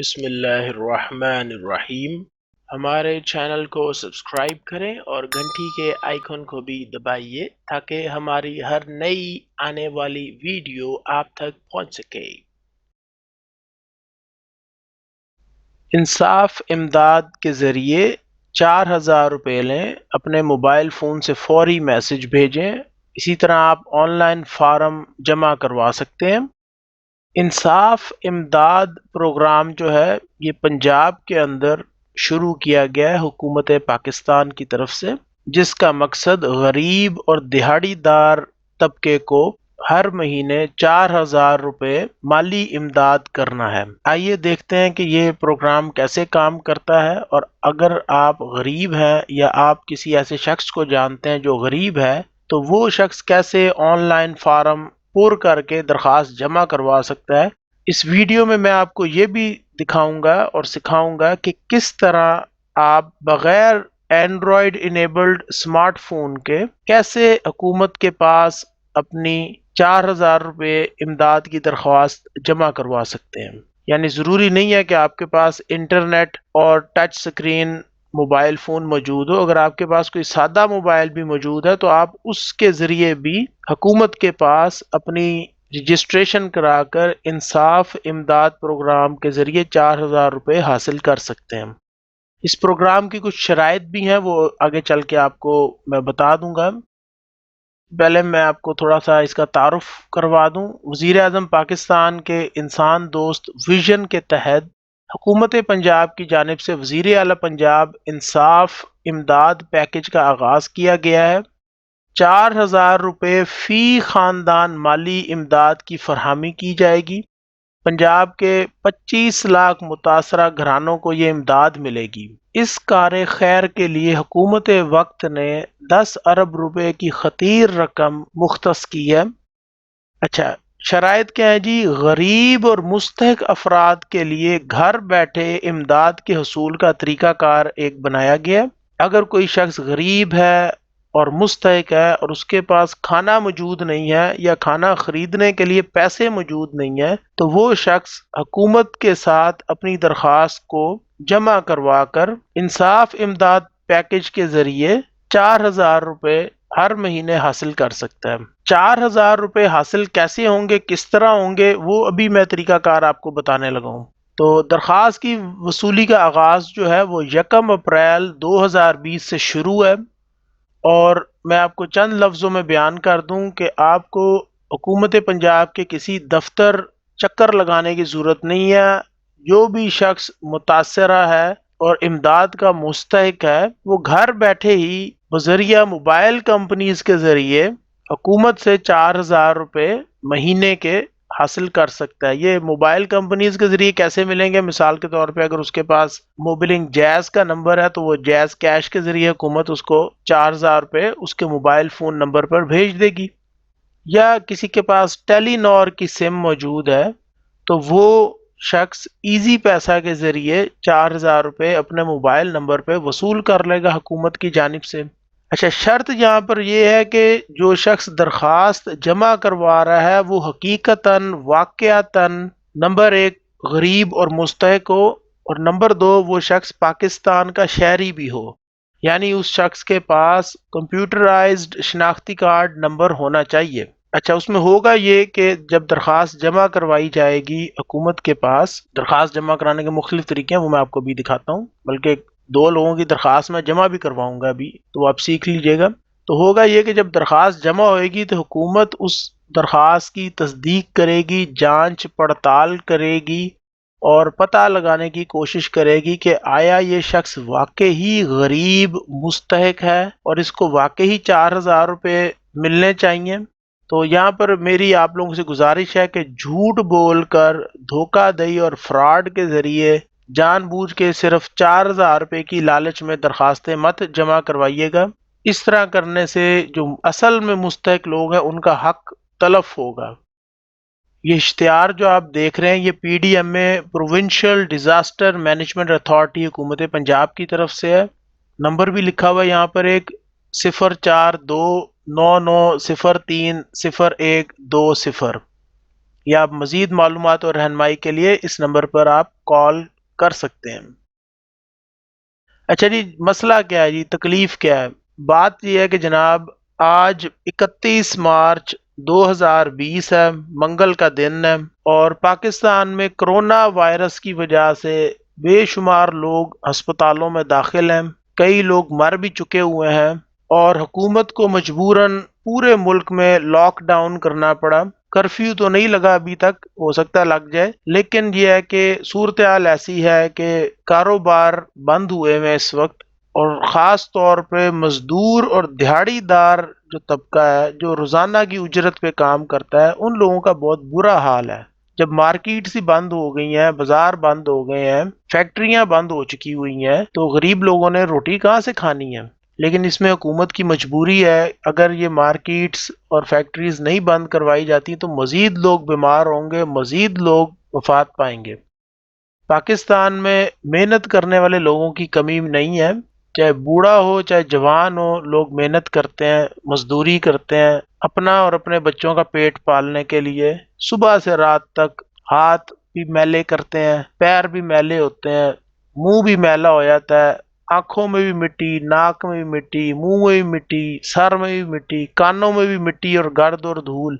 بسم اللہ الرحمن الرحیم۔ ہمارے چینل کو سبسکرائب کریں اور گھنٹی کے آئیکن کو بھی دبائیے تاکہ ہماری ہر نئی آنے والی ویڈیو آپ تک پہنچ سکے۔ انصاف امداد کے ذریعے 4000 روپے لیں، اپنے موبائل فون سے فوری میسج بھیجیں۔ اسی طرح آپ آن لائن فارم جمع کروا سکتے ہیں۔ انصاف امداد پروگرام جو ہے یہ پنجاب کے اندر شروع کیا گیا ہے حکومت پاکستان کی طرف سے، جس کا مقصد غریب اور دہاڑی دار طبقے کو ہر مہینے 4000 روپے مالی امداد کرنا ہے۔ آئیے دیکھتے ہیں کہ یہ پروگرام کیسے کام کرتا ہے، اور اگر آپ غریب ہیں یا آپ کسی ایسے شخص کو جانتے ہیں جو غریب ہے تو وہ شخص کیسے آن لائن فارم پور کر کے درخواست جمع کروا سکتا ہے۔ اس ویڈیو میں آپ کو یہ بھی دکھاؤں گا اور سکھاؤں گا کہ کس طرح آپ بغیر اینڈرائیڈ انیبلڈ اسمارٹ فون کے کیسے حکومت کے پاس اپنی 4000 روپے امداد کی درخواست جمع کروا سکتے ہیں۔ یعنی ضروری نہیں ہے کہ آپ کے پاس انٹرنیٹ اور ٹچ سکرین موبائل فون موجود ہو۔ اگر آپ کے پاس کوئی سادہ موبائل بھی موجود ہے تو آپ اس کے ذریعے بھی حکومت کے پاس اپنی رجسٹریشن کرا کر انصاف امداد پروگرام کے ذریعے 4000 روپے حاصل کر سکتے ہیں۔ اس پروگرام کی کچھ شرائط بھی ہیں، وہ آگے چل کے آپ کو میں بتا دوں گا۔ پہلے میں آپ کو تھوڑا سا اس کا تعارف کروا دوں۔ وزیر اعظم پاکستان کے انسان دوست ویژن کے تحت حکومت پنجاب کی جانب سے وزیر اعلیٰ پنجاب انصاف امداد پیکج کا آغاز کیا گیا ہے۔ 4000 روپے فی خاندان مالی امداد کی فراہمی کی جائے گی۔ پنجاب کے 25 لاکھ متاثرہ گھرانوں کو یہ امداد ملے گی۔ اس کار خیر کے لیے حکومت وقت نے 10 ارب روپے کی خطیر رقم مختص کی ہے۔ اچھا، شرائط کیا ہے جی؟ غریب اور مستحق افراد کے لیے گھر بیٹھے امداد کے حصول کا طریقہ کار ایک بنایا گیا۔ اگر کوئی شخص غریب ہے اور مستحق ہے اور اس کے پاس کھانا موجود نہیں ہے یا کھانا خریدنے کے لیے پیسے موجود نہیں ہیں تو وہ شخص حکومت کے ساتھ اپنی درخواست کو جمع کروا کر انصاف امداد پیکج کے ذریعے 4000 روپے ہر مہینے حاصل کر سکتا ہے۔ 4000 روپے حاصل کیسے ہوں گے، کس طرح ہوں گے، وہ ابھی میں طریقہ کار آپ کو بتانے لگا ہوں۔ تو درخواست کی وصولی کا آغاز جو ہے وہ 1 اپریل 2020 سے شروع ہے، اور میں آپ کو چند لفظوں میں بیان کر دوں کہ آپ کو حکومت پنجاب کے کسی دفتر چکر لگانے کی ضرورت نہیں ہے۔ جو بھی شخص متاثرہ ہے اور امداد کا مستحق ہے وہ گھر بیٹھے ہی بذریعہ موبائل کمپنیز کے ذریعے حکومت سے 4000 روپے مہینے کے حاصل کر سکتا ہے۔ یہ موبائل کمپنیز کے ذریعے کیسے ملیں گے؟ مثال کے طور پہ اگر اس کے پاس موبلنگ جیز کا نمبر ہے تو وہ جیز کیش کے ذریعے حکومت اس کو 4000 روپے اس کے موبائل فون نمبر پر بھیج دے گی۔ یا کسی کے پاس ٹیلی نار کی سم موجود ہے تو وہ شخص ایزی پیسہ کے ذریعے 4000 روپے اپنے موبائل نمبر پہ وصول کر لے گا حکومت کی جانب سے۔ اچھا، شرط یہاں پر یہ ہے کہ جو شخص درخواست جمع کروا رہا ہے وہ حقیقتاً واقعتاً نمبر 1 غریب اور مستحق ہو، اور نمبر 2 وہ شخص پاکستان کا شہری بھی ہو، یعنی اس شخص کے پاس کمپیوٹرائزڈ شناختی کارڈ نمبر ہونا چاہیے۔ اچھا، اس میں ہوگا یہ کہ جب درخواست جمع کروائی جائے گی حکومت کے پاس، درخواست جمع کرانے کے مختلف طریقے ہیں، وہ میں آپ کو بھی دکھاتا ہوں، بلکہ 2 لوگوں کی درخواست میں جمع بھی کرواؤں گا ابھی، تو وہ آپ سیکھ لیجئے گا۔ تو ہوگا یہ کہ جب درخواست جمع ہوئے گی تو حکومت اس درخواست کی تصدیق کرے گی، جانچ پڑتال کرے گی اور پتہ لگانے کی کوشش کرے گی کہ آیا یہ شخص واقعی غریب مستحق ہے اور اس کو واقعی 4000 روپے ملنے چاہیے۔ تو یہاں پر میری آپ لوگوں سے گزارش ہے کہ جھوٹ بول کر، دھوکہ دہی اور فراڈ کے ذریعے جان بوجھ کے صرف 4000 روپے کی لالچ میں درخواستیں مت جمع کروائیے گا۔ اس طرح کرنے سے جو اصل میں مستحق لوگ ہیں ان کا حق تلف ہوگا۔ یہ اشتہار جو آپ دیکھ رہے ہیں یہ پی ڈی ایم اے پروونشل ڈیزاسٹر مینجمنٹ اتھارٹی حکومت پنجاب کی طرف سے ہے۔ نمبر بھی لکھا ہوا ہے یہاں پر ایک 042990300120۔ یا آپ مزید معلومات اور رہنمائی کے لیے اس نمبر پر آپ کال کر سکتے ہیں۔ اچھا جی، مسئلہ کیا ہے جی، تکلیف کیا ہے؟ بات یہ ہے کہ جناب آج 31 مارچ 2020 ہے، منگل کا دن ہے، اور پاکستان میں کرونا وائرس کی وجہ سے بے شمار لوگ ہسپتالوں میں داخل ہیں، کئی لوگ مر بھی چکے ہوئے ہیں، اور حکومت کو مجبوراً پورے ملک میں لاک ڈاؤن کرنا پڑا۔ کرفیو تو نہیں لگا ابھی تک، ہو سکتا ہے لگ جائے، لیکن یہ ہے کہ صورتحال ایسی ہے کہ کاروبار بند ہوئے ہیں اس وقت، اور خاص طور پہ مزدور اور دیہڑی دار جو طبقہ ہے جو روزانہ کی اجرت پہ کام کرتا ہے، ان لوگوں کا بہت برا حال ہے۔ جب مارکیٹس ہی بند ہو گئی ہیں، بازار بند ہو گئے ہیں، فیکٹریاں بند ہو چکی ہوئی ہیں، تو غریب لوگوں نے روٹی کہاں سے کھانی ہے؟ لیکن اس میں حکومت کی مجبوری ہے، اگر یہ مارکیٹس اور فیکٹریز نہیں بند کروائی جاتی تو مزید لوگ بیمار ہوں گے، مزید لوگ وفات پائیں گے۔ پاکستان میں محنت کرنے والے لوگوں کی کمی نہیں ہے، چاہے بوڑھا ہو چاہے جوان ہو، لوگ محنت کرتے ہیں، مزدوری کرتے ہیں اپنا اور اپنے بچوں کا پیٹ پالنے کے لیے، صبح سے رات تک ہاتھ بھی میلے کرتے ہیں، پیر بھی میلے ہوتے ہیں، منہ بھی میلا ہو جاتا ہے، آنکھوں میں بھی مٹی، ناک میں بھی مٹی، منہ میں بھی مٹی، سر میں بھی مٹی، کانوں میں بھی مٹی اور گرد اور دھول۔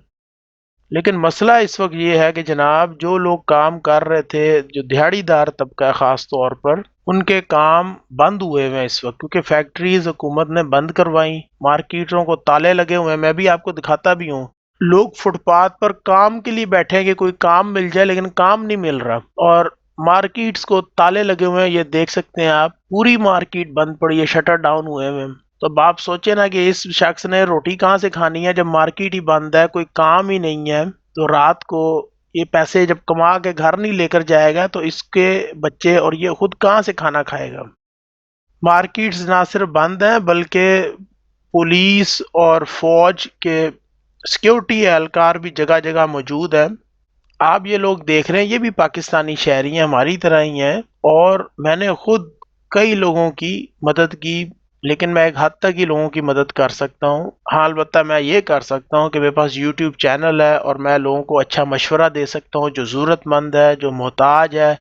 لیکن مسئلہ اس وقت یہ ہے کہ جناب جو لوگ کام کر رہے تھے، جو دیہڑی دار طبقہ ہے خاص طور پر، ان کے کام بند ہوئے ہوئے ہیں اس وقت، کیونکہ فیکٹریز حکومت نے بند کروائیں، مارکیٹوں کو تالے لگے ہوئے ہیں۔ میں بھی آپ کو دکھاتا بھی ہوں، لوگ فٹ پاتھ پر کام کے لیے بیٹھے ہیں کہ کوئی کام مل جائے، لیکن کام نہیں مل رہا، اور مارکیٹس کو تالے لگے ہوئے ہیں۔ یہ دیکھ سکتے ہیں آپ، پوری مارکیٹ بند پڑی ہے، شٹر ڈاؤن ہوئے ہوئے ہیں۔ تو اب آپ سوچیں نا کہ اس شخص نے روٹی کہاں سے کھانی ہے جب مارکیٹ ہی بند ہے، کوئی کام ہی نہیں ہے، تو رات کو یہ پیسے جب کما کے گھر نہیں لے کر جائے گا تو اس کے بچے اور یہ خود کہاں سے کھانا کھائے گا؟ مارکیٹس نہ صرف بند ہیں بلکہ پولیس اور فوج کے سیکیورٹی اہلکار بھی جگہ جگہ موجود ہیں۔ آپ یہ لوگ دیکھ رہے ہیں، یہ بھی پاکستانی شہری ہیں، ہماری طرح ہی ہیں، اور میں نے خود کئی لوگوں کی مدد کی، لیکن میں ایک حد تک ہی لوگوں کی مدد کر سکتا ہوں۔ ہاں، البتہ میں یہ کر سکتا ہوں کہ میرے پاس یوٹیوب چینل ہے اور میں لوگوں کو اچھا مشورہ دے سکتا ہوں، جو ضرورت مند ہے، جو محتاج ہے،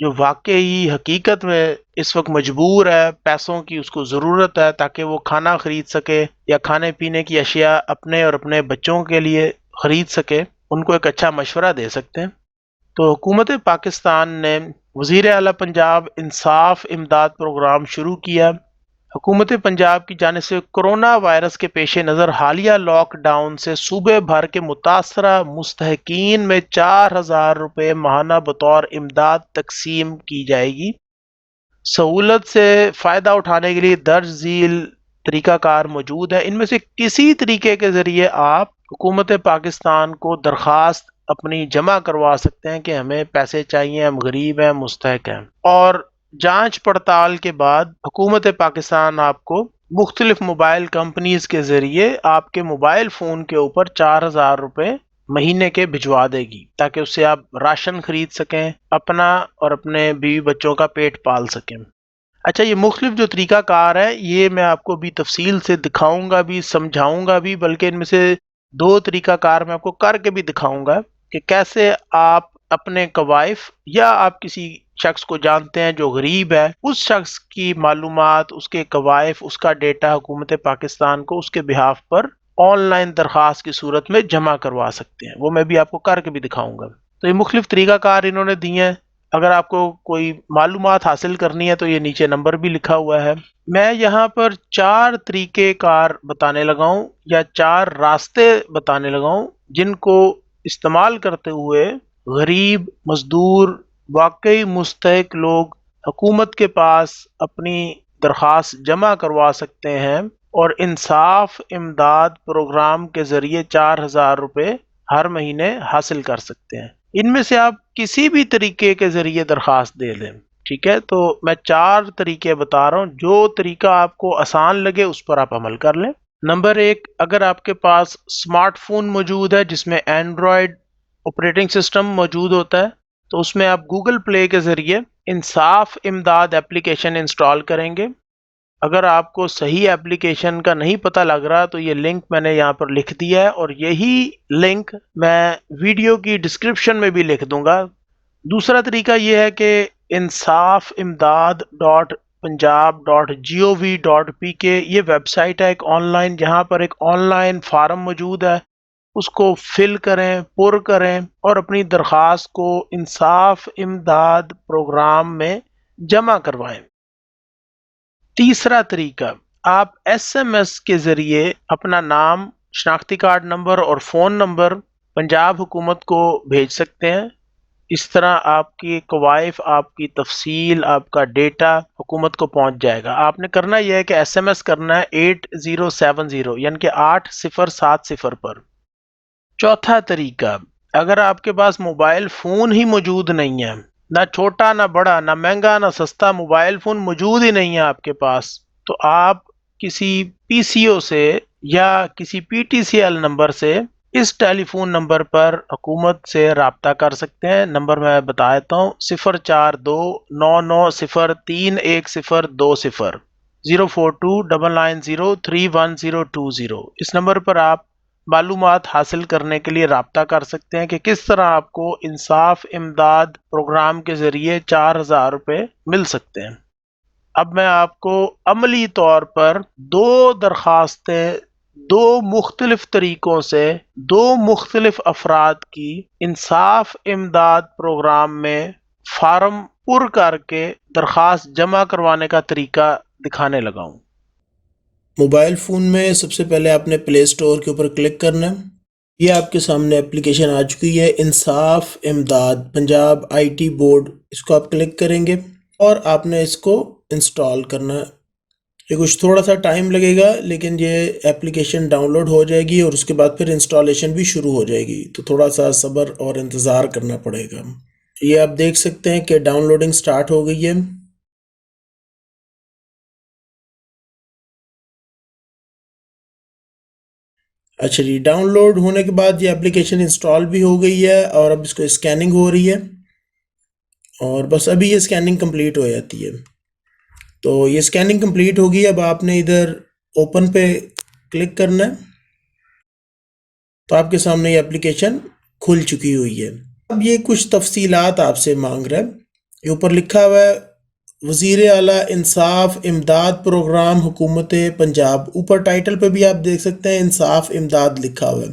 جو واقعی حقیقت میں اس وقت مجبور ہے، پیسوں کی اس کو ضرورت ہے تاکہ وہ کھانا خرید سکے یا کھانے پینے کی اشیاء اپنے اور اپنے بچوں کے لیے خرید سکے، ان کو ایک اچھا مشورہ دے سکتے ہیں۔ تو حکومت پاکستان نے وزیر اعلیٰ پنجاب انصاف امداد پروگرام شروع کیا۔ حکومت پنجاب کی جانب سے کرونا وائرس کے پیش نظر حالیہ لاک ڈاؤن سے صوبے بھر کے متاثرہ مستحقین میں 4,000 روپے ماہانہ بطور امداد تقسیم کی جائے گی۔ سہولت سے فائدہ اٹھانے کے لیے درج ذیل طریقہ کار موجود ہے، ان میں سے کسی طریقے کے ذریعے آپ حکومت پاکستان کو درخواست اپنی جمع کروا سکتے ہیں کہ ہمیں پیسے چاہیے، ہم غریب ہیں، مستحق ہیں، اور جانچ پڑتال کے بعد حکومت پاکستان آپ کو مختلف موبائل کمپنیز کے ذریعے آپ کے موبائل فون کے اوپر 4,000 روپے مہینے کے بھجوا دے گی، تاکہ اس سے آپ راشن خرید سکیں، اپنا اور اپنے بیوی بچوں کا پیٹ پال سکیں۔ اچھا، یہ مختلف جو طریقہ کار ہے یہ میں آپ کو بھی تفصیل سے دکھاؤں گا بھی، سمجھاؤں گا بھی، بلکہ ان میں سے 2 طریقہ کار میں آپ کو کر کے بھی دکھاؤں گا کہ کیسے آپ اپنے کوائف یا آپ کسی شخص کو جانتے ہیں جو غریب ہے، اس شخص کی معلومات، اس کے کوائف، اس کا ڈیٹا حکومت پاکستان کو اس کے بہاف پر آن لائن درخواست کی صورت میں جمع کروا سکتے ہیں۔ وہ میں بھی آپ کو کر کے بھی دکھاؤں گا۔ تو یہ مختلف طریقہ کار انہوں نے دیے ہیں۔ اگر آپ کو کوئی معلومات حاصل کرنی ہے تو یہ نیچے نمبر بھی لکھا ہوا ہے۔ میں یہاں پر 4 طریقے کار بتانے لگا ہوں یا 4 راستے بتانے لگا ہوں جن کو استعمال کرتے ہوئے غریب، مزدور، واقعی مستحق لوگ حکومت کے پاس اپنی درخواست جمع کروا سکتے ہیں اور انصاف امداد پروگرام کے ذریعے 4,000 روپے ہر مہینے حاصل کر سکتے ہیں۔ ان میں سے آپ کسی بھی طریقے کے ذریعے درخواست دے دیں، ٹھیک ہے؟ تو میں 4 طریقے بتا رہا ہوں، جو طریقہ آپ کو آسان لگے اس پر آپ عمل کر لیں۔ نمبر 1، اگر آپ کے پاس اسمارٹ فون موجود ہے جس میں اینڈرائڈ آپریٹنگ سسٹم موجود ہوتا ہے تو اس میں آپ گوگل پلے کے ذریعے انصاف امداد ایپلیکیشن انسٹال کریں گے۔ اگر آپ کو صحیح ایپلیکیشن کا نہیں پتہ لگ رہا تو یہ لنک میں نے یہاں پر لکھ دیا ہے، اور یہی لنک میں ویڈیو کی ڈسکرپشن میں بھی لکھ دوں گا۔ دوسرا طریقہ یہ ہے کہ انصاف امداد ڈاٹ پنجاب ڈاٹ جی او وی ڈاٹ پی کے یہ ویب سائٹ ہے ایک آن لائن، جہاں پر ایک آن لائن فارم موجود ہے، اس کو فل کریں، پر کریں اور اپنی درخواست کو انصاف امداد پروگرام میں جمع کروائیں۔ تیسرا طریقہ، آپ ایس ایم ایس کے ذریعے اپنا نام، شناختی کارڈ نمبر اور فون نمبر پنجاب حکومت کو بھیج سکتے ہیں۔ اس طرح آپ کی کوائف، آپ کی تفصیل، آپ کا ڈیٹا حکومت کو پہنچ جائے گا۔ آپ نے کرنا یہ ہے کہ ایس ایم ایس کرنا ہے 8070 یعنی کہ 8070 پر۔ چوتھا طریقہ، اگر آپ کے پاس موبائل فون ہی موجود نہیں ہے، نہ چھوٹا نہ بڑا، نہ مہنگا نہ سستا، موبائل فون موجود ہی نہیں ہے آپ کے پاس، تو آپ کسی پی سی او سے یا کسی P T C L number سے اس ٹیلی فون نمبر پر حکومت سے رابطہ کر سکتے ہیں۔ نمبر میں بتا دیتا ہوں، 04299031020 04299031020۔ اس نمبر پر آپ معلومات حاصل کرنے کے لیے رابطہ کر سکتے ہیں کہ کس طرح آپ کو انصاف امداد پروگرام کے ذریعے 4000 روپے مل سکتے ہیں۔ اب میں آپ کو عملی طور پر دو درخواستیں، دو مختلف طریقوں سے دو مختلف افراد کی انصاف امداد پروگرام میں فارم پر کر کے درخواست جمع کروانے کا طریقہ دکھانے لگا ہوں۔ موبائل فون میں سب سے پہلے آپ نے پلے اسٹور کے اوپر کلک کرنا ہے۔ یہ آپ کے سامنے اپلیکیشن آ چکی ہے، انصاف امداد پنجاب آئی ٹی بورڈ۔ اس کو آپ کلک کریں گے اور آپ نے اس کو انسٹال کرنا ہے۔ یہ کچھ تھوڑا سا ٹائم لگے گا، لیکن یہ اپلیکیشن ڈاؤن لوڈ ہو جائے گی اور اس کے بعد پھر انسٹالیشن بھی شروع ہو جائے گی، تو تھوڑا سا صبر اور انتظار کرنا پڑے گا۔ یہ آپ دیکھ سکتے ہیں کہ ڈاؤن لوڈنگ سٹارٹ ہو گئی ہے۔ اچھا جی، ڈاؤن لوڈ ہونے کے بعد یہ اپلیکیشن انسٹال بھی ہو گئی ہے، اور اب اس کو اسکیننگ ہو رہی ہے، اور بس ابھی یہ اسکیننگ کمپلیٹ ہو جاتی ہے۔ تو یہ اسکیننگ کمپلیٹ ہوگی، اب آپ نے ادھر اوپن پہ کلک کرنا ہے، تو آپ کے سامنے یہ اپلیکیشن کھل چکی ہوئی ہے۔ اب یہ کچھ تفصیلات آپ سے مانگ رہا ہے۔ یہ اوپر لکھا ہوا ہے وزیر اعلیٰ انصاف امداد پروگرام حکومت پنجاب، اوپر ٹائٹل پہ بھی آپ دیکھ سکتے ہیں انصاف امداد لکھا ہوا ہے۔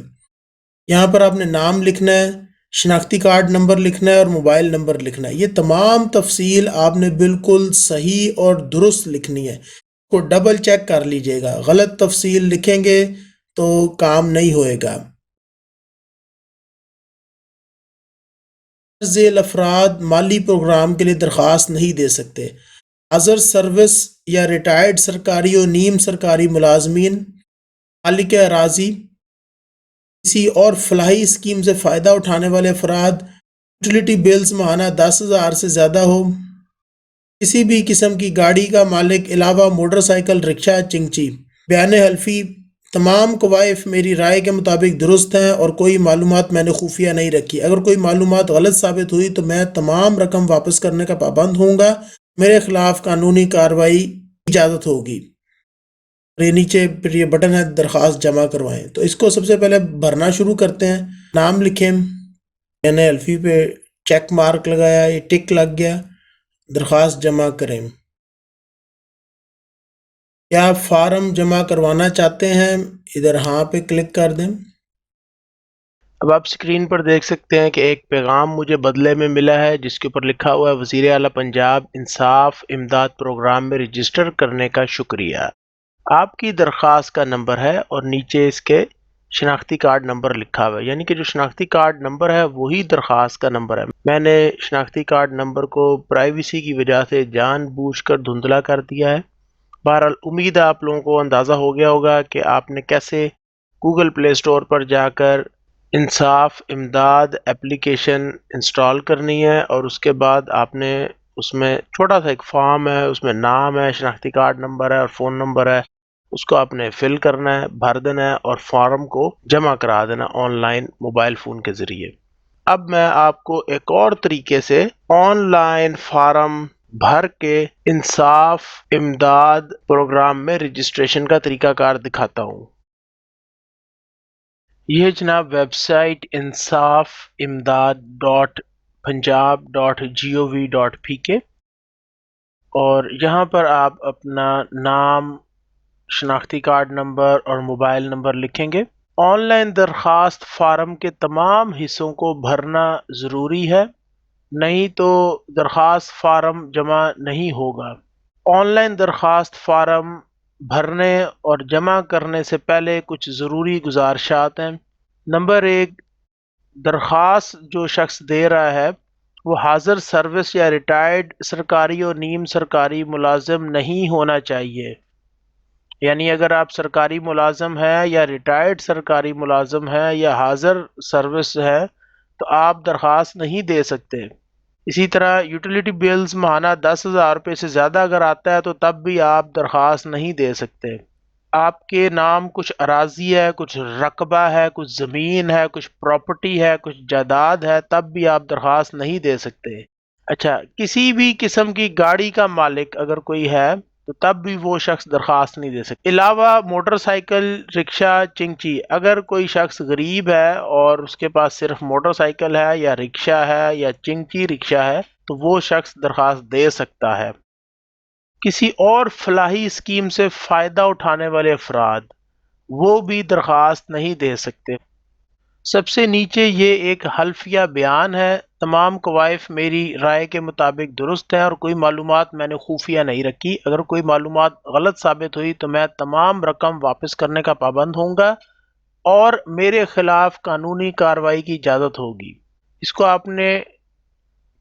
یہاں پر آپ نے نام لکھنا ہے، شناختی کارڈ نمبر لکھنا ہے اور موبائل نمبر لکھنا ہے۔ یہ تمام تفصیل آپ نے بالکل صحیح اور درست لکھنی ہے، کو ڈبل چیک کر لیجئے گا، غلط تفصیل لکھیں گے تو کام نہیں ہوئے گا۔ ذیل افراد مالی پروگرام کے لیے درخواست نہیں دے سکتے۔ حاضر سروس یا ریٹائرڈ سرکاری و نیم سرکاری ملازمین، مالک اراضی، کسی اور فلاحی اسکیم سے فائدہ اٹھانے والے افراد، یوٹیلیٹی بلز ماہانہ 10,000 سے زیادہ ہو، کسی بھی قسم کی گاڑی کا مالک علاوہ موٹر سائیکل، رکشہ، چنگچی۔ بیان حلفی، تمام کوائف میری رائے کے مطابق درست ہیں اور کوئی معلومات میں نے خفیہ نہیں رکھی۔ اگر کوئی معلومات غلط ثابت ہوئی تو میں تمام رقم واپس کرنے کا پابند ہوں گا، میرے خلاف قانونی کارروائی کی اجازت ہوگی۔ اور یہ نیچے پھر یہ بٹن ہے درخواست جمع کروائیں، تو اس کو سب سے پہلے بھرنا شروع کرتے ہیں۔ نام لکھیں، بیان حلفی پہ چیک مارک لگایا، یہ ٹک لگ گیا، درخواست جمع کریں۔ کیا آپ فارم جمع کروانا چاہتے ہیں؟ ادھر ہاں پہ کلک کر دیں۔ اب آپ سکرین پر دیکھ سکتے ہیں کہ ایک پیغام مجھے بدلے میں ملا ہے، جس کے اوپر لکھا ہوا ہے وزیر اعلیٰ پنجاب انصاف امداد پروگرام میں رجسٹر کرنے کا شکریہ۔ آپ کی درخواست کا نمبر ہے اور نیچے اس کے شناختی کارڈ نمبر لکھا ہوا ہے، یعنی کہ جو شناختی کارڈ نمبر ہے وہی درخواست کا نمبر ہے۔ میں نے شناختی کارڈ نمبر کو پرائیویسی کی وجہ سے جان بوجھ کر دھندلا کر دیا ہے۔ بہرحال امید ہے آپ لوگوں کو اندازہ ہو گیا ہوگا کہ آپ نے کیسے گوگل پلے اسٹور پر جا کر انصاف امداد اپلیکیشن انسٹال کرنی ہے، اور اس کے بعد آپ نے اس میں چھوٹا سا ایک فارم ہے، اس میں نام ہے، شناختی کارڈ نمبر ہے اور فون نمبر ہے، اس کو آپ نے فل کرنا ہے، بھر دینا ہے اور فارم کو جمع کرا دینا آن لائن موبائل فون کے ذریعے۔ اب میں آپ کو ایک اور طریقے سے آن لائن فارم بھر کے انصاف امداد پروگرام میں رجسٹریشن کا طریقہ کار دکھاتا ہوں۔ یہ جناب ویب سائٹ انصاف امداد .punjab.gov.pk، اور یہاں پر آپ اپنا نام، شناختی کارڈ نمبر اور موبائل نمبر لکھیں گے۔ آن لائن درخواست فارم کے تمام حصوں کو بھرنا ضروری ہے، نہیں تو درخواست فارم جمع نہیں ہوگا۔ آن لائن درخواست فارم بھرنے اور جمع کرنے سے پہلے کچھ ضروری گزارشات ہیں۔ نمبر 1، درخواست جو شخص دے رہا ہے وہ حاضر سروس یا ریٹائرڈ سرکاری اور نیم سرکاری ملازم نہیں ہونا چاہیے، یعنی اگر آپ سرکاری ملازم ہیں یا ریٹائرڈ سرکاری ملازم ہیں یا حاضر سروس ہے تو آپ درخواست نہیں دے سکتے۔ اسی طرح یوٹیلیٹی بلز ماہانہ 10,000 روپے سے زیادہ اگر آتا ہے تو تب بھی آپ درخواست نہیں دے سکتے۔ آپ کے نام کچھ اراضی ہے، کچھ رقبہ ہے، کچھ زمین ہے، کچھ پراپرٹی ہے، کچھ جائیداد ہے، تب بھی آپ درخواست نہیں دے سکتے۔ اچھا، کسی بھی قسم کی گاڑی کا مالک اگر کوئی ہے تو تب بھی وہ شخص درخواست نہیں دے سکتے۔ علاوہ موٹر سائیکل، رکشہ، چنگچی، اگر کوئی شخص غریب ہے اور اس کے پاس صرف موٹر سائیکل ہے یا رکشہ ہے یا چنگچی رکشہ ہے تو وہ شخص درخواست دے سکتا ہے۔ کسی اور فلاحی اسکیم سے فائدہ اٹھانے والے افراد وہ بھی درخواست نہیں دے سکتے۔ سب سے نیچے یہ ایک حلفیہ بیان ہے، تمام کوائف میری رائے کے مطابق درست ہیں اور کوئی معلومات میں نے خفیہ نہیں رکھی۔ اگر کوئی معلومات غلط ثابت ہوئی تو میں تمام رقم واپس کرنے کا پابند ہوں گا اور میرے خلاف قانونی کارروائی کی اجازت ہوگی۔ اس کو آپ نے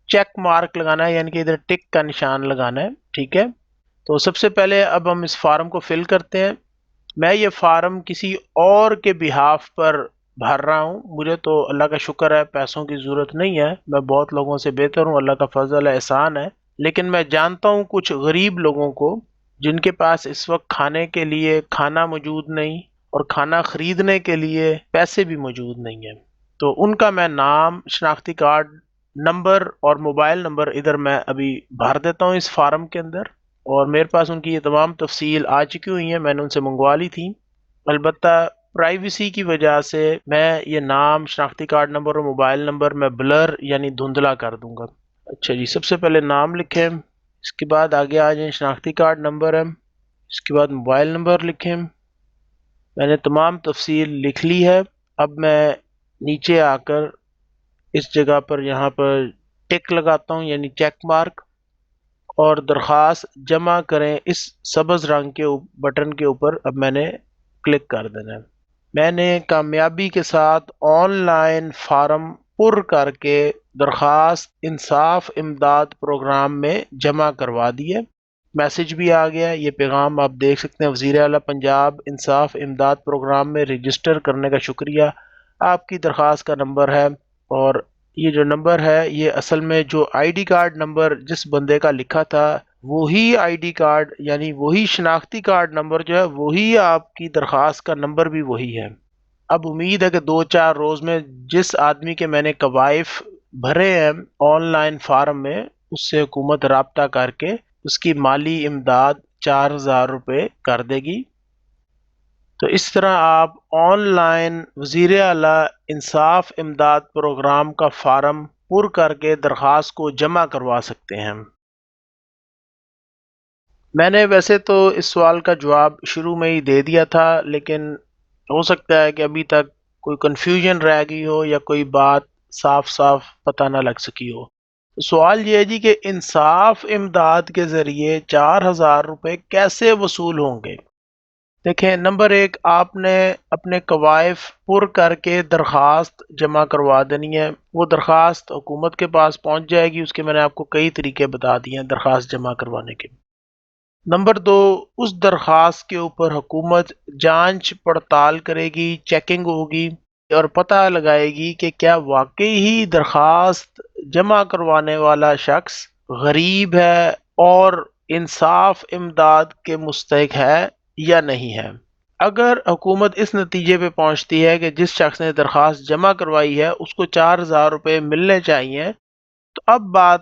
چیک مارک لگانا ہے، یعنی کہ ادھر ٹک کا نشان لگانا ہے، ٹھیک ہے؟ تو سب سے پہلے اب ہم اس فارم کو فل کرتے ہیں۔ میں یہ فارم کسی اور کے بہاف پر بھر رہا ہوں، مجھے تو اللہ کا شکر ہے پیسوں کی ضرورت نہیں ہے، میں بہت لوگوں سے بہتر ہوں، اللہ کا فضل ہے، احسان ہے، لیکن میں جانتا ہوں کچھ غریب لوگوں کو جن کے پاس اس وقت کھانے کے لیے کھانا موجود نہیں اور کھانا خریدنے کے لیے پیسے بھی موجود نہیں ہیں، تو ان کا میں نام، شناختی کارڈ نمبر اور موبائل نمبر ادھر میں ابھی بھر دیتا ہوں اس فارم کے اندر، اور میرے پاس ان کی یہ تمام تفصیل آ چکی ہوئی ہیں، میں نے ان سے منگوا لی تھی۔ البتہ پرائیویسی کی وجہ سے میں یہ نام، شناختی کارڈ نمبر اور موبائل نمبر میں بلر یعنی دھندلا کر دوں گا۔ اچھا جی، سب سے پہلے نام لکھیں، اس کے بعد آگے آ جائیں شناختی کارڈ نمبر ہے، اس کے بعد موبائل نمبر لکھیں۔ میں نے تمام تفصیل لکھ لی ہے۔ اب میں نیچے آ کر اس جگہ پر یہاں پر ٹک لگاتا ہوں، یعنی چیک مارک، اور درخواست جمع کریں اس سبز رنگ کے بٹن کے اوپر اب میں نے کلک کر دینا ہے۔ میں نے کامیابی کے ساتھ آن لائن فارم پر کر کے درخواست انصاف امداد پروگرام میں جمع کروا دی ہے۔ میسج بھی آ گیا، یہ پیغام آپ دیکھ سکتے ہیں، وزیر اعلیٰ پنجاب انصاف امداد پروگرام میں رجسٹر کرنے کا شکریہ، آپ کی درخواست کا نمبر ہے، اور یہ جو نمبر ہے یہ اصل میں جو آئی ڈی کارڈ نمبر جس بندے کا لکھا تھا وہی آئی ڈی کارڈ یعنی وہی شناختی کارڈ نمبر جو ہے وہی آپ کی درخواست کا نمبر بھی وہی ہے۔ اب امید ہے کہ 2-4 روز میں جس آدمی کے میں نے کوائف بھرے ہیں آن لائن فارم میں، اس سے حکومت رابطہ کر کے اس کی مالی امداد 4,000 روپے کر دے گی۔ تو اس طرح آپ آن لائن وزیر اعلیٰ انصاف امداد پروگرام کا فارم پر کر کے درخواست کو جمع کروا سکتے ہیں۔ میں نے ویسے تو اس سوال کا جواب شروع میں ہی دے دیا تھا، لیکن ہو سکتا ہے کہ ابھی تک کوئی کنفیوژن رہ گئی ہو یا کوئی بات صاف صاف پتہ نہ لگ سکی ہو۔ سوال یہ ہے جی کہ انصاف امداد کے ذریعے 4,000 روپے کیسے وصول ہوں گے؟ دیکھیں، نمبر 1، آپ نے اپنے کوائف پر کر کے درخواست جمع کروا دینی ہے، وہ درخواست حکومت کے پاس پہنچ جائے گی، اس کے میں نے آپ کو کئی طریقے بتا دیے ہیں درخواست جمع کروانے کے۔ نمبر 2، اس درخواست کے اوپر حکومت جانچ پڑتال کرے گی، چیکنگ ہوگی اور پتہ لگائے گی کہ کیا واقعی ہی درخواست جمع کروانے والا شخص غریب ہے اور انصاف امداد کے مستحق ہے یا نہیں ہے۔ اگر حکومت اس نتیجے پہ پہنچتی ہے کہ جس شخص نے درخواست جمع کروائی ہے اس کو 4,000 روپے ملنے چاہیے، تو اب بات